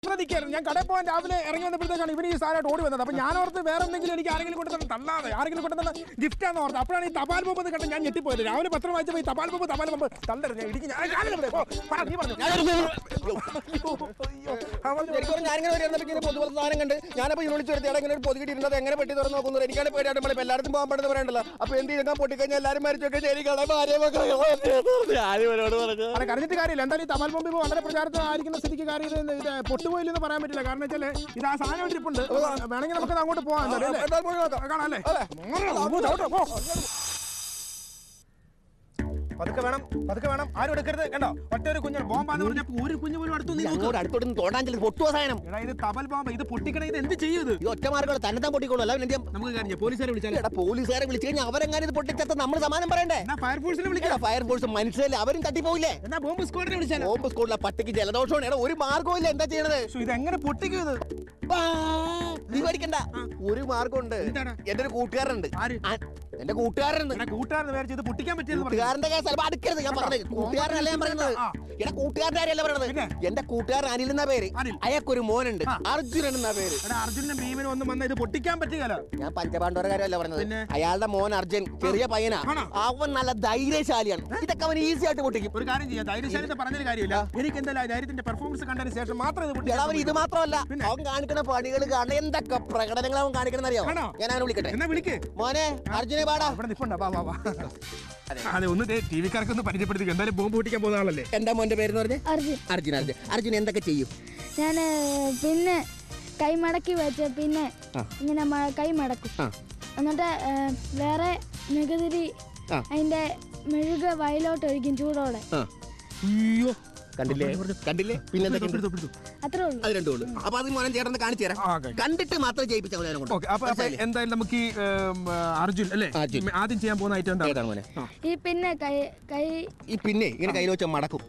ശ്രദ്ധിക്കായിരുന്നു. ഞാൻ കടയിൽ പോകാൻ രാവിലെ ഇറങ്ങി വന്നപ്പോഴത്തേക്കാണ് ഇവന് ഈ സാധനമായിട്ട് ഓടി വന്നത്. അപ്പോൾ ഞാൻ ഓർത്ത് വേറെ എന്തെങ്കിലും എനിക്ക് ആരെങ്കിലും കൊണ്ട് തന്നെ തള്ളാതെ ആരെങ്കിലും കൊണ്ട് തന്നെ ഗിഫ്റ്റാന്ന് ഓർത്ത്. അപ്പോഴാണ് ഈ തപാൽ ബോംബ് കണ്ട് ഞാൻ ഞെട്ടിപ്പോയത്. രാവിലെ പത്രം വായിച്ചപ്പോൾ ഈ തപാൽ ബോംബ് തള്ളരുത് ഞാൻ ഇടിക്കും. സാധനം കണ്ട് ഞാനപ്പോൾ വിളിച്ചു വരുത്തി ഇങ്ങനെ ഒരു പൊതുകിട്ടിരുന്നത് എങ്ങനെ പെട്ടി തുറന്ന് നോക്കുന്നത് എനിക്കാണ് പേടിയായിട്ട് നമ്മൾ എല്ലായിടത്തും പോകാൻ പറ്റുന്ന പറയണ്ടല്ലോ. അപ്പോൾ എന്ത് ചെയ്താൽ പൊട്ടിക്കഴിഞ്ഞാൽ എല്ലാവരും മരിച്ചൊക്കെ ശരി കറിഞ്ഞിട്ട് കാര്യമില്ല. എന്തായാലും ഈ തപാൽ ബോംബ് വളരെ പ്രചാരത്തിലായിരിക്കുന്ന സ്ഥിതിക്ക് കാര്യം ഇത് പൊട്ടുപോയില്ലെന്ന് പറയാൻ പറ്റില്ല. കാരണം വെച്ചാൽ ഇത് ആ സാധനം ഇരിപ്പുണ്ട്. വേണമെങ്കിൽ നമുക്ക് അങ്ങോട്ട് പോകാം. കാണാല്ലേ പതുക്കെ വേണം ആരും എടുക്കരുത്. കണ്ടോ ഒറ്റ ഒരു കുഞ്ഞ് ബോംബാന്ന് പറഞ്ഞപ്പോൾ ഒരു കുഞ്ഞു പോലും അടുത്തോട്ട് തൊടാൻ പൊട്ടുവോ സാധനം. ഇത് തപാൽ ബോംബ്. ഇത് പൊട്ടിക്കണേ ഇത് എന്ത് ചെയ്യും? ഈ ഒറ്റ മാർഗം തന്നെ പൊട്ടിക്കോളൂ. അല്ല നമുക്ക് കാര്യം പോലീസുകാരെ വിളിച്ചാൽ പോലീസുകാരെ വിളിച്ചു കഴിഞ്ഞാൽ അവരെങ്ങനെ ഇത് പൊട്ടിച്ചെത്ത നമ്മൾ സമാനം പറയണ്ടേ? ഫയർഫോഴ്സിനെ വിളിക്കാം. ഫയർഫോഴ്സ് മനസ്സിലായില്ല അവരും തട്ടിപ്പോയില്ലേ? എന്നാ ബോംബ് സ്ക്വാഡിനെ വിളിച്ചാൽ ബോംബ് സ്ക്വാഡിലെ പട്ടിക്ക് ജലദോഷമാണ്. ഒരു മാർഗവും ഇല്ല. എന്താ ചെയ്യണത്? ഇത് എങ്ങനെ പൊട്ടിക്കും? ഇത് നീ പേടിക്കണ്ട, ഒരു മാർഗമുണ്ട്. എന്റെ ഒരു കൂട്ടുകാരുണ്ട്. എന്റെ കൂട്ടുകാരൻ ഇത് പൊട്ടിക്കാൻ പറ്റിയ കൂട്ടുകാരന്റെ അടുക്കരുത്. ഞാൻ പറഞ്ഞത് കൂട്ടുകാരനല്ല ഞാൻ പറയുന്നത്. എന്റെ കൂട്ടുകാരന്റെ കാര്യമല്ല പറയുന്നത്. എന്റെ കൂട്ടുകാരൻ അനിൽ എന്നാ പേര്. അയാൾക്കൊരു മോനുണ്ട് അർജുനൻ എന്നാ പേര്. അർജുനും ഭീമനും ഒന്നും വന്ന ഇത് പൊട്ടിക്കാൻ പറ്റില്ല. ഞാൻ പഞ്ചപാണ്ഡവരുടെ കാര്യമല്ല പറഞ്ഞത്. അയാളുടെ മോൻ അർജുൻ ചെറിയ പയ്യനാ. അവൻ നല്ല ധൈര്യശാലിയാണ്. ഇതൊക്കെ അവൻ ഈസി ആയിട്ട് പൊട്ടിക്കും. ഒരു കാര്യം ചെയ്യാം, ധൈര്യശാലി പറഞ്ഞൊരു കാര്യമില്ല. എനിക്ക് എന്തായാലും ധൈര്യത്തിന്റെ പെർഫോമൻസ് കണ്ടതിന് ശേഷം മാത്രം അവൻ ഇത് മാത്രമല്ല അവൻ കാണിക്കുന്ന പണികൾ കാണാൻ എന്തൊക്കെ പ്രകടനങ്ങൾ അവൻ കാണിക്കണം അറിയാം. ഞാൻ അവനെ വിളിക്കട്ടെ. എന്നാ വിളിക്ക് മോനെ അർജുനെ പാടാ. അതെ ഒന്ന് ടി വിക്കാർക്ക് ഒന്ന് പരിചയപ്പെടുത്തി. എന്തായാലും ബോംബ് പൊട്ടിക്കാൻ പോകുന്ന ആളല്ലേ. എന്താ മോന്റെ പേര് പറഞ്ഞേ? അർജുൻ. അർജുൻ എന്തൊക്കെ ചെയ്യും? ഞാൻ പിന്നെ കൈ മടക്കി വെച്ച് പിന്നെ ഇങ്ങനെ കൈ മടക്കും. എന്നിട്ട് വേറെ മെഴുകുതിരി അതിന്റെ മെഴുക് വയലോട്ട് ഒഴിക്കും ചൂടോടെ. അയ്യോ കണ്ടില്ലേ പിന്നെ അത്രേ ഉള്ളൂ. അത് രണ്ടേ ഉള്ളൂ. അപ്പൊ അത് മോനെ ചേട്ടൻ കാണിച്ചു തരാം. കണ്ടിട്ട് മാത്രം ജയിപ്പിച്ചാൽ എന്തായാലും നമുക്ക് ഈ അർജുൻ അല്ലേ ആദ്യം ചെയ്യാൻ പോകുന്ന ഐറ്റം എന്താണ് മോനെ? ഈ പിന്നെ ഈ പിന്നെ ഇങ്ങനെ കയ്യിൽ വെച്ച് മടക്കും.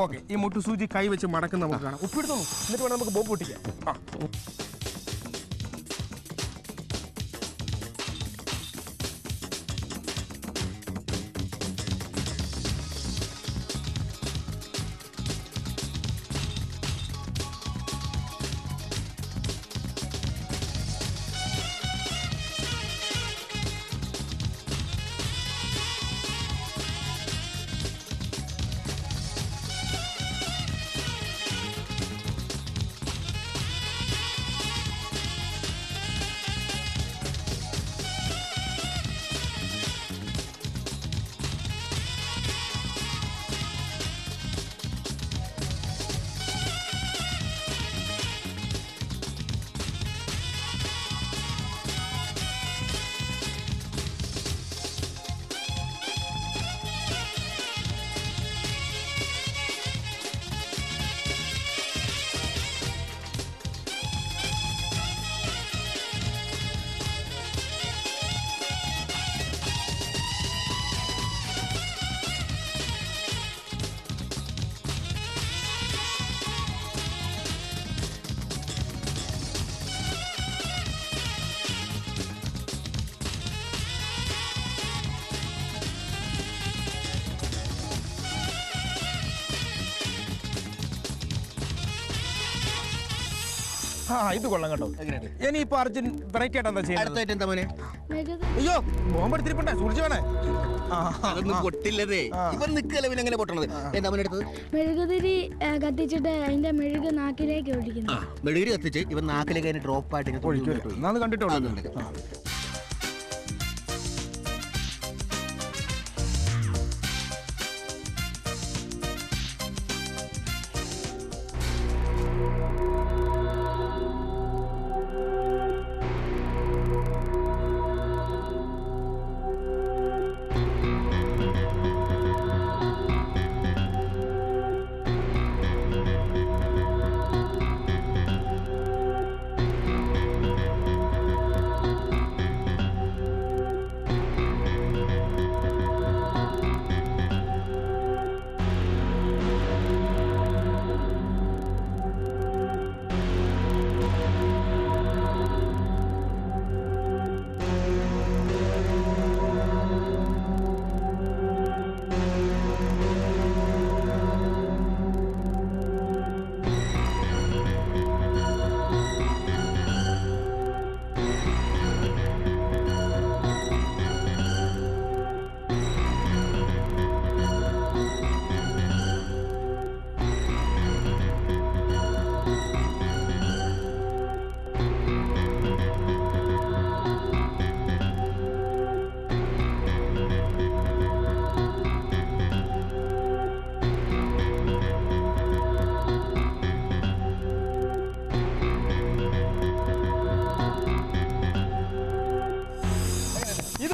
ഓക്കെ ഈ മുട്ടുസൂചി കൈ വെച്ച് മടക്കുന്ന നമുക്ക് കാണാം. ഉപ്പിടുത്തോ എന്നിട്ട് വേണം നമുക്ക് ബോംബ് പൊട്ടിക്കാം. ഇത് കൊള്ളാം കേട്ടോ. ഇനിയിപ്പോ അർജുൻ വെറൈറ്റി ആയിട്ട് എന്താ ചെയ്യുന്നത്? അയ്യോ ബോംബ് എടുത്തിരിപ്പണ്ടേ, സൂക്ഷിച്ചു വേണേ. പൊട്ടില്ലതേ ഇവൻ നിൽക്കല്ലേ പിന്നെ എങ്ങനെ പൊട്ടണത്? എന്താ എടുത്തത്? മെഴുകുതിരി കത്തിച്ചിട്ട് അതിന്റെ മെഴുക് നാക്കിലേക്ക് ഒഴിക്കുന്നു. മെഴുകുതിരി കത്തിച്ച് ഇവൻ നാക്കിലേക്ക് അതിന് ഡ്രോപ്പ് ആയിട്ട് കണ്ടിട്ടുള്ളത്.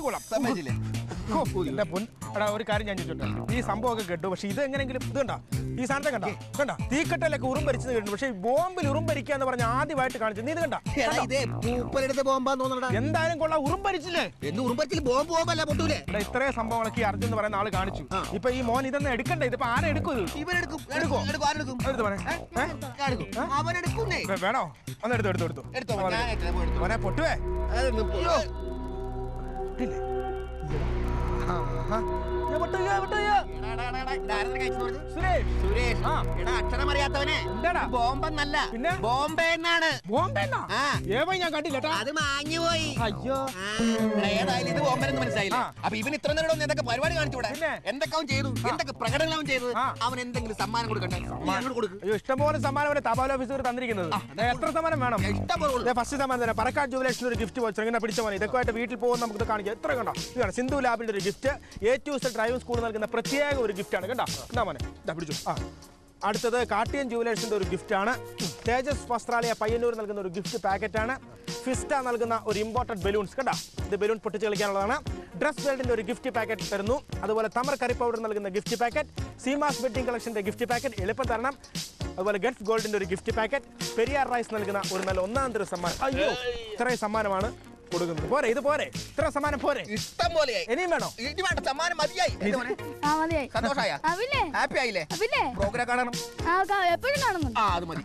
ഇത് കൊള്ളാം. സമ്മതിച്ചില്ലേ? എന്റെ പൊൻ എടാ ഒരു കാര്യം ഞാൻ ചോദിച്ചോട്ടെ, ഈ സംഭവമൊക്കെ കേട്ടു, പക്ഷെ ഇത് എങ്ങനെങ്കിലും ഇത് കണ്ടാ ഈ സാധനത്തെ കണ്ട തീക്കട്ടയിലൊക്കെ ഉറുമ്പരിച്ചത് കേട്ടു, പക്ഷെ ബോംബിൽ ഉറുമ്പരിക്കുക എന്ന് പറഞ്ഞ ആദ്യമായിട്ട് കാണിച്ചു. നീ ഇത് കണ്ട എന്തായാലും കൊള്ളാം, ഉറുമ്പരിച്ചില്ലേ? ഇത്രയും സംഭവങ്ങളൊക്കെ ഈ അർജുൻ എന്ന് പറയുന്ന ആള് കാണിച്ചു. ഇപ്പൊ ഈ മോൻ ഇതൊന്നും എടുക്കണ്ടേ? ഇതിപ്പോ ആരെ എടുക്കും? വേണോ? ഒന്ന് എടുത്തു മോനെ പൊട്ടുവേ. അക്ഷരമറിയാത്തവനെ ബോംബെന്നല്ല, പിന്നെ ബോംബെ എന്നാണ്. ഞാൻ കണ്ടില്ല, അത് മാഞ്ഞുപോയി. അയ്യോ, ഏതായാലും ഇത് ബോംബെന്ന് മനസ്സിലായില്ല. അപ്പൊ ഇവൻ ഇത്ര നേരം എന്തൊക്കെ പരിപാടി കാണിച്ചൂടെ? എന്തൊക്കെ അവൻ ചെയ്തു, എന്തൊക്കെ പ്രകടനം അവൻ ചെയ്തു. അവൻ എന്തെങ്കിലും സമ്മാനം കൊടുക്കട്ടെ? അയ്യോ, ഇഷ്ടംപോലെ സമ്മാനം തപാൽ ഓഫീസർ തന്നിരിക്കുന്നത്. എത്ര സമ്മാനം വേണം? ഇഷ്ടംപോലെ. ഫസ്റ്റ് സമ്മാനം തന്നെ പരക്കാട് ജുവലേഴ്സിന് ഒരു ഗിഫ്റ്റ് വച്ചു. ഇങ്ങനെ പിടിച്ച പോലെ ഇതൊക്കെ ആയിട്ട് വീട്ടിൽ പോകുമ്പോൾ നമുക്ക് കാണിക്കാം. എത്ര കണ്ടോ? ഇതാണ് സിന്ധു ലാബിന്റെ ഒരു ഗിഫ്റ്റ്. A2Z ഡ്രൈവിംഗ് സ്കൂൾ നൽകുന്ന പ്രത്യേക ഒരു ഗിഫ്റ്റാണ്. കണ്ടോ? എന്താ മോനെ ഇതാ പിടിച്ചു. അടുത്തത് കാട്ടിയൻ ജുവലേഴ്സിന്റെ ഒരു ഗിഫ്റ്റാണ്. തേജസ് വസ്ത്രാലയ പയ്യന്നൂർ നൽകുന്ന ഒരു ഗിഫ്റ്റ് പാക്കറ്റാണ്. ഫിസ്റ്റ നൽകുന്ന ഒരു ഇമ്പോർട്ടന്റ് ബലൂൺസ്. കണ്ടോ? ഇത് ബലൂൺ പൊട്ടിച്ച് കളിക്കാനുള്ളതാണ്. ഡ്രസ് വേൾഡിന്റെ ഒരു ഗിഫ്റ്റ് പാക്കറ്റ് തരുന്നു. അതുപോലെ തമർ കറി പൗഡർ നൽകുന്ന ഗിഫ്റ്റ് പാക്കറ്റ്. സീമാസ് വെഡിംഗ് കളക്ഷന്റെ ഗിഫ്റ്റ് പാക്കറ്റ് എളുപ്പം തരണം. അതുപോലെ ഗൾഫ് ഗോൾഡിന്റെ ഒരു ഗിഫ്റ്റ് പാക്കറ്റ്. പെരിയാർ റൈസ് നൽകുന്ന ഒരു നല്ല ഒന്നാം തരം സമ്മാനം. അയ്യോ, ഇത്രയും സമ്മാനമാണ് കൊടുക്കുന്നത്. പോരെ, ഇത് പോരെ? ഇത്ര സമ്മാനം പോരെ? ഇഷ്ടം പോലെ. ഇനിയും വേണോ? സമ്മാനം മതിയായി. സന്തോഷായ? ഹാപ്പി ആയില്ലേ? പ്രോഗ്രാം കാണണം. എപ്പോഴും കാണുന്നു. അത് മതി.